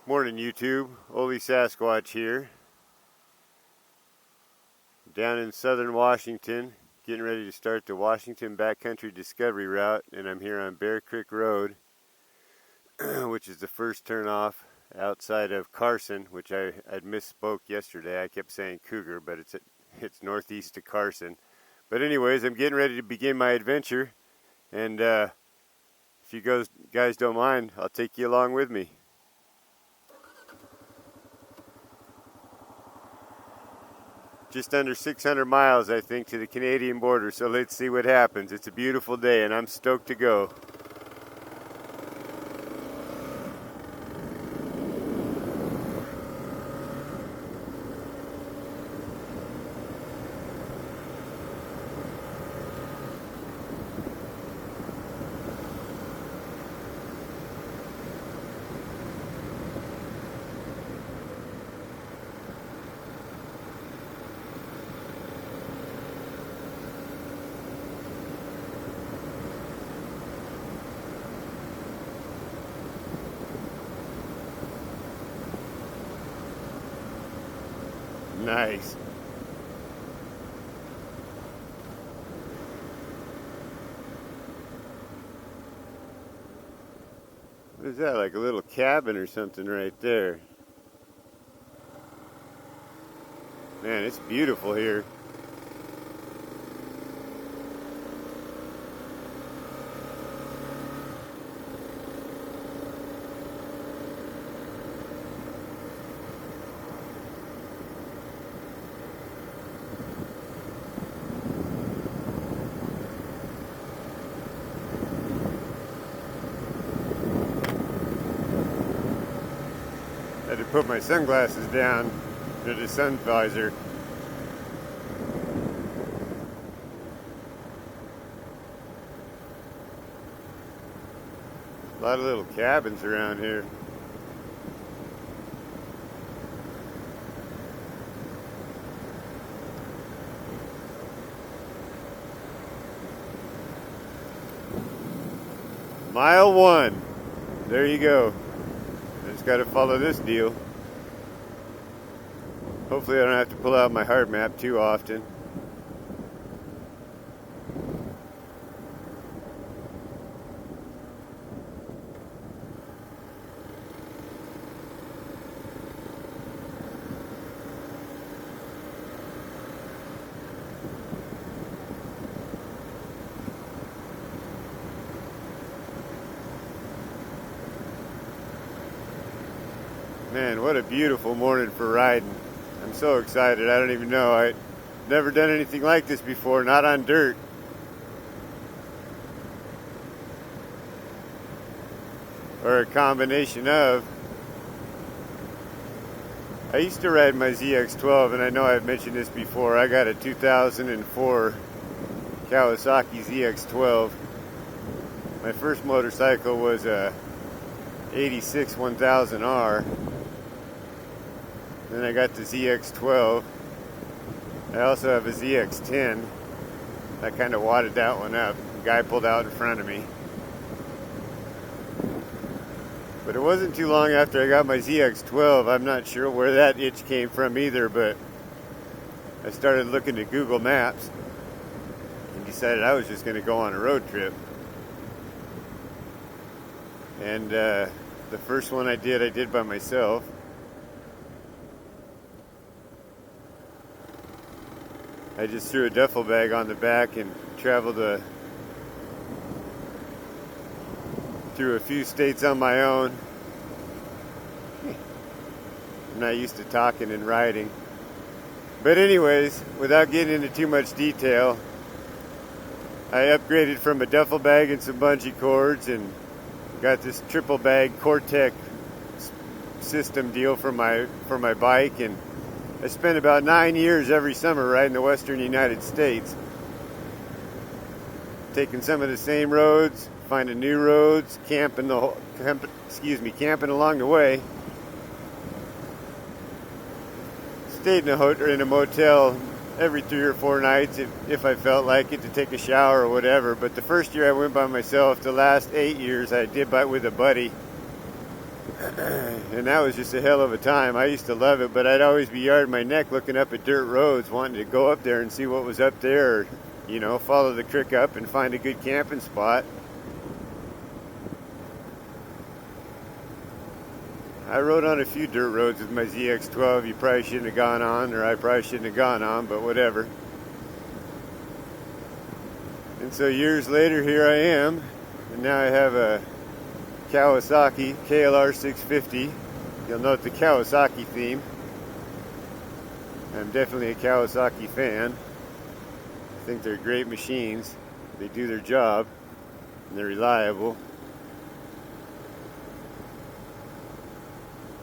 Morning YouTube, Ole Sasquatch here. Down in southern Washington, getting ready to start the Washington Backcountry Discovery Route, and I'm here on Bear Creek Road, which is the first turnoff outside of Carson, which I'd misspoke yesterday. I kept saying Cougar, but it's northeast of Carson. But anyways, I'm getting ready to begin my adventure, and if you guys don't mind, I'll take you along with me. Just under 600 miles, I think, to the Canadian border, so let's see what happens. It's a beautiful day, and I'm stoked to go. Nice. What is that, like a little cabin or something right there? Man, it's beautiful here. I had to put my sunglasses down to the sun visor. A lot of little cabins around here. Mile 1. There you go. I just got to follow this deal. Hopefully I don't have to pull out my heart map too often. Man, what a beautiful morning for riding. I'm so excited. I don't even know. I've never done anything like this before, not on dirt. Or a combination of. I used to ride my ZX-12, and I know I've mentioned this before. I got a 2004 Kawasaki ZX-12. My first motorcycle was a 86 1000R. Then I got the ZX-12. I also have a ZX-10. I kind of wadded that one up. The guy pulled out in front of me. But it wasn't too long after I got my ZX-12. I'm not sure where that itch came from either, but I started looking at Google Maps and decided I was just going to go on a road trip. And the first one I did by myself. I just threw a duffel bag on the back and traveled through a few states on my own. I'm not used to talking and riding. But anyways, without getting into too much detail, I upgraded from a duffel bag and some bungee cords and got this triple bag Cortec system deal for my bike, and I spent about 9 years every summer riding the western United States, taking some of the same roads, finding new roads, camping along the way. Stayed in a motel every 3 or 4 nights if I felt like it, to take a shower or whatever. But the first year I went by myself. The last 8 years I did with a buddy. And that was just a hell of a time. I used to love it, but I'd always be yarding my neck looking up at dirt roads, wanting to go up there and see what was up there, or, you know, follow the creek up and find a good camping spot. I rode on a few dirt roads with my ZX-12 you probably shouldn't have gone on, or I probably shouldn't have gone on, but whatever. And so years later, here I am, and now I have a Kawasaki KLR 650. You'll note the Kawasaki theme. I'm definitely a Kawasaki fan. I think they're great machines. They do their job, and they're reliable.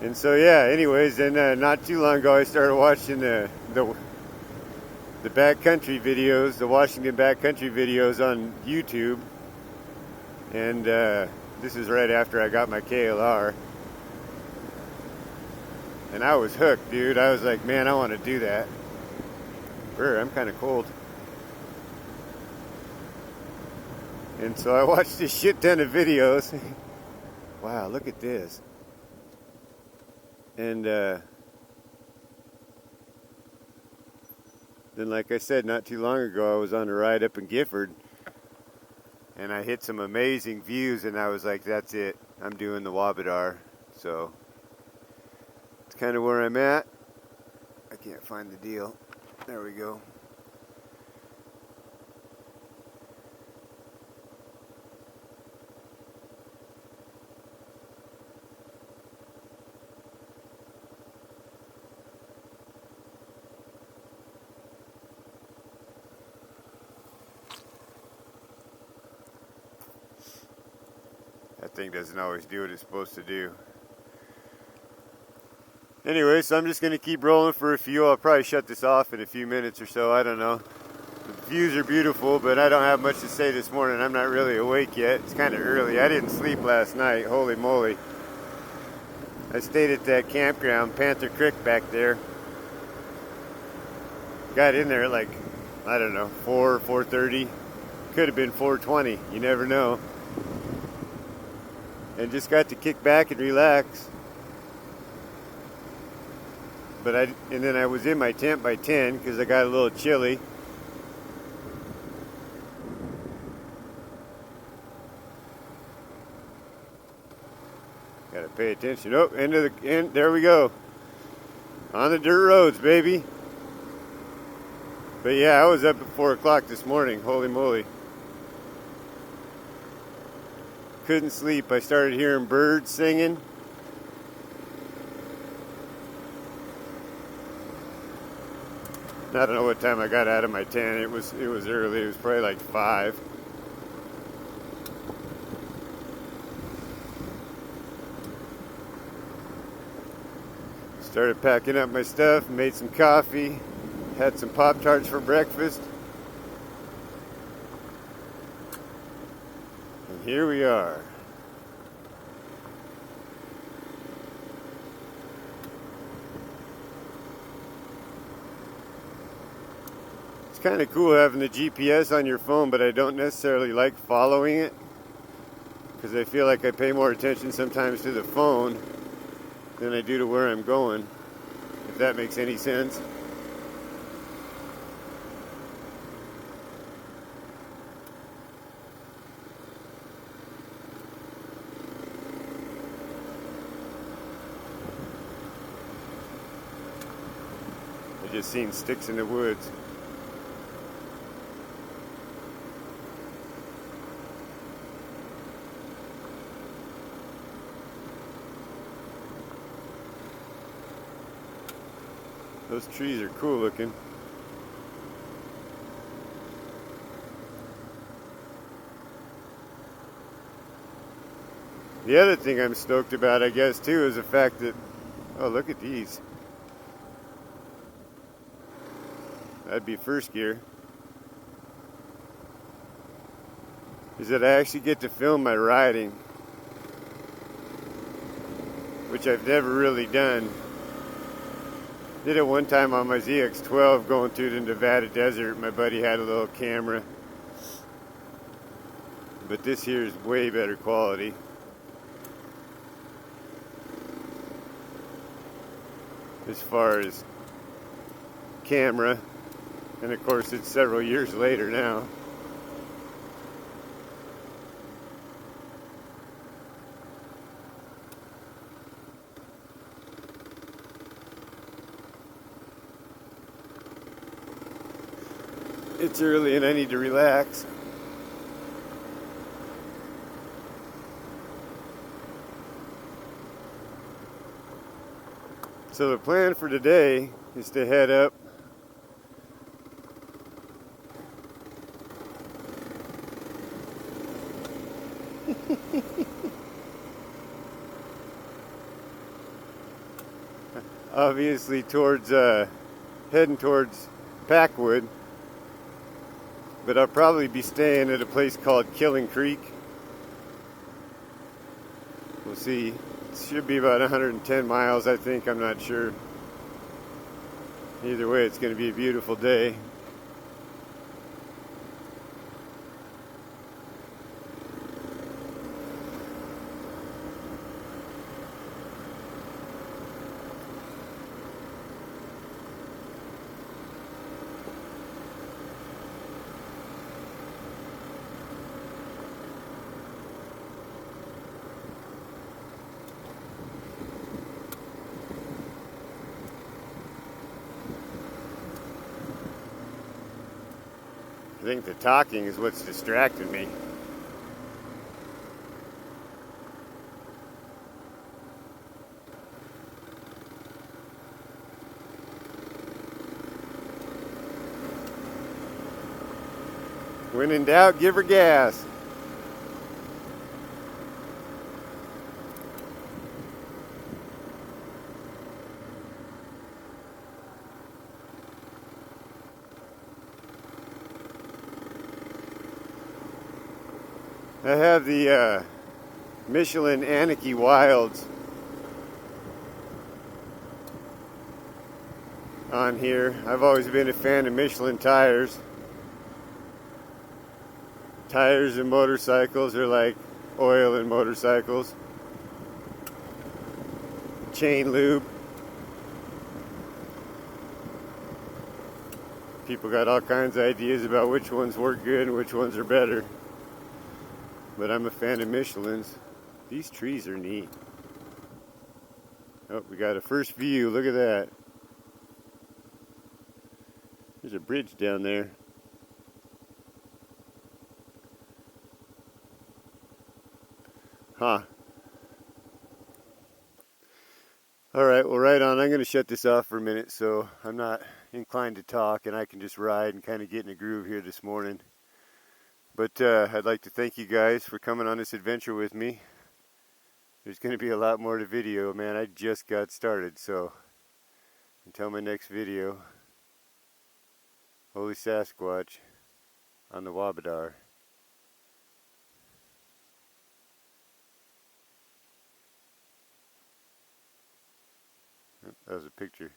And so yeah, anyways, then not too long ago I started watching the backcountry videos, the Washington backcountry videos on YouTube. And this is right after I got my KLR. And I was hooked, dude. I was like, man, I want to do that. I'm kind of cold. And so I watched a shit ton of videos. Wow, look at this. And then, like I said, not too long ago, I was on a ride up in Gifford, and I hit some amazing views, and I was like, that's it. I'm doing the WaBDR. So it's kind of where I'm at. I can't find the deal. There we go. That thing doesn't always do what it's supposed to do. Anyway, so I'm just going to keep rolling for a few. I'll probably shut this off in a few minutes or so. I don't know. The views are beautiful, but I don't have much to say this morning. I'm not really awake yet. It's kind of early. I didn't sleep last night. Holy moly. I stayed at that campground, Panther Creek back there. Got in there at like, I don't know, 4:30. Could have been 4:20. You never know. And just got to kick back and relax. And then I was in my tent by 10 because I got a little chilly. Gotta pay attention. Oh, end. There we go. On the dirt roads, baby. But yeah, I was up at 4 o'clock this morning. Holy moly. Couldn't sleep. I started hearing birds singing. I don't know what time I got out of my tent. It was early. It was probably like 5. Started packing up my stuff, made some coffee, had some Pop-Tarts for breakfast. And here we are. It's kind of cool having the GPS on your phone, but I don't necessarily like following it because I feel like I pay more attention sometimes to the phone than I do to where I'm going, if that makes any sense. I just seen sticks in the woods. Those trees are cool looking. The other thing I'm stoked about, I guess, too, is the fact that, oh, look at these. That'd be first gear. Is that I actually get to film my riding, which I've never really done. Did it one time on my ZX-12 going through the Nevada desert. My buddy had a little camera. But this here is way better quality. as far as camera, and of course it's several years later now. It's early and I need to relax. So the plan for today is to head up obviously towards heading towards Packwood, but I'll probably be staying at a place called Killing Creek. We'll see. It should be about 110 miles, I think. I'm not sure. Either way, it's going to be a beautiful day. I think the talking is what's distracting me. When in doubt, give her gas. I have the Michelin Anarchy Wilds on here. I've always been a fan of Michelin tires. Tires and motorcycles are like oil in motorcycles. Chain lube. People got all kinds of ideas about which ones work good and which ones are better. But I'm a fan of Michelin's. These trees are neat. Oh, we got a first view. Look at that. There's a bridge down there. Huh. Alright, well right on. I'm going to shut this off for a minute so I'm not inclined to talk and I can just ride and kind of get in a groove here this morning. But I'd like to thank you guys for coming on this adventure with me. There's going to be a lot more to video, man. I just got started, so until my next video, Holy Sasquatch on the WaBDR. That was a picture.